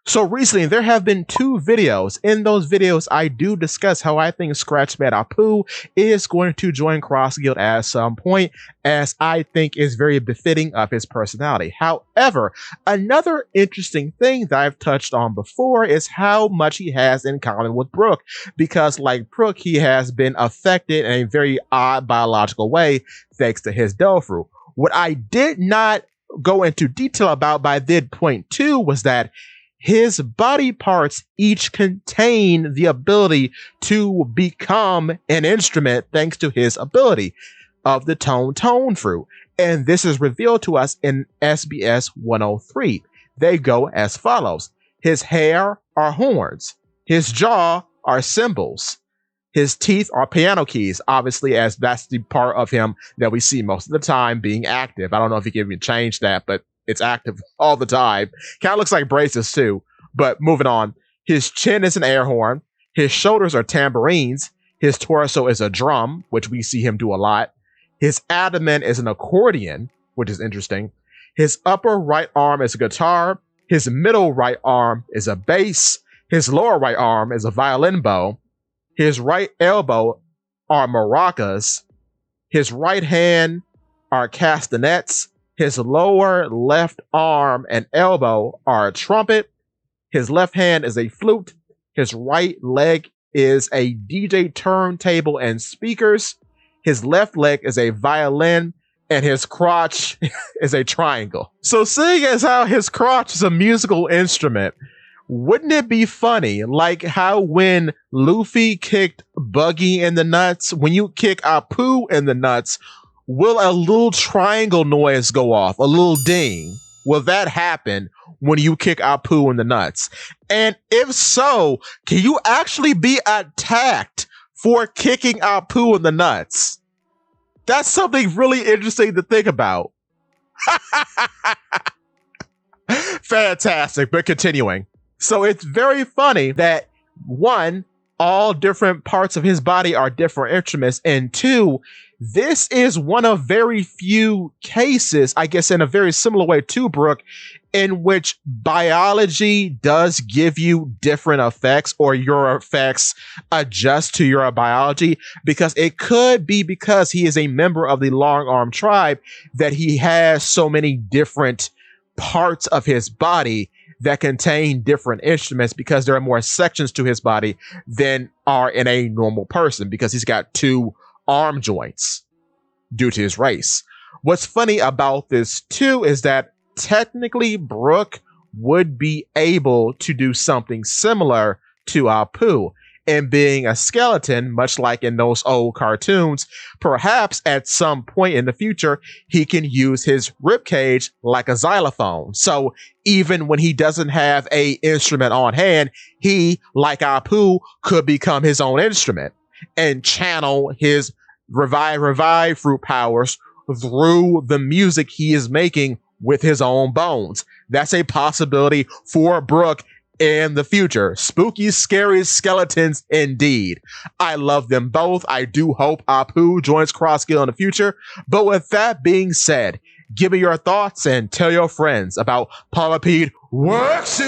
So recently, there have been two videos. In those videos, I do discuss how I think Scratchpad Apoo is going to join Cross Guild at some point, as I think is very befitting of his personality. However, another interesting thing that I've touched on before is how much he has in common with Brook, because like Brook, he has been affected in a very odd biological way thanks to his Dofru. What I did not go into detail about, but I did point to, was that his body parts each contain the ability to become an instrument thanks to his ability of the tone fruit. And this is revealed to us in SBS 103. They go as follows. His hair are horns. His jaw are cymbals. His teeth are piano keys, obviously, as that's the part of him that we see most of the time being active. I don't know if he can even change that, but it's active all the time. Kind of looks like braces too. But moving on. His chin is an air horn. His shoulders are tambourines. His torso is a drum, which we see him do a lot. His abdomen is an accordion, which is interesting. His upper right arm is a guitar. His middle right arm is a bass. His lower right arm is a violin bow. His right elbow are maracas. His right hand are castanets. His lower left arm and elbow are a trumpet. His left hand is a flute. His right leg is a DJ turntable and speakers. His left leg is a violin, and his crotch is a triangle. So seeing as how his crotch is a musical instrument, wouldn't it be funny, like how when Luffy kicked Buggy in the nuts, when you kick Apoo in the nuts, will a little triangle noise go off, a little ding? Will that happen when you kick Apoo in the nuts? And if so, can you actually be attacked for kicking Apoo in the nuts? That's something really interesting to think about. Fantastic, but continuing. So it's very funny that, one, all different parts of his body are different instruments, and two, this is one of very few cases, I guess in a very similar way to Brook, in which biology does give you different effects, or your effects adjust to your biology, because it could be because he is a member of the long arm tribe that he has so many different parts of his body that contain different instruments, because there are more sections to his body than are in a normal person, because he's got two arm joints due to his race. What's funny about this too is that technically Brook would be able to do something similar to Apoo. And being a skeleton, much like in those old cartoons, perhaps at some point in the future, he can use his ribcage like a xylophone. So even when he doesn't have a instrument on hand, he, like Apoo, could become his own instrument and channel his revive fruit powers through the music he is making with his own bones. That's a possibility for Brook in the future. Spooky, scary skeletons indeed. I love them both. I do hope Apoo joins Cross Guild in the future. But with that being said, give me your thoughts and tell your friends about Polypede Works.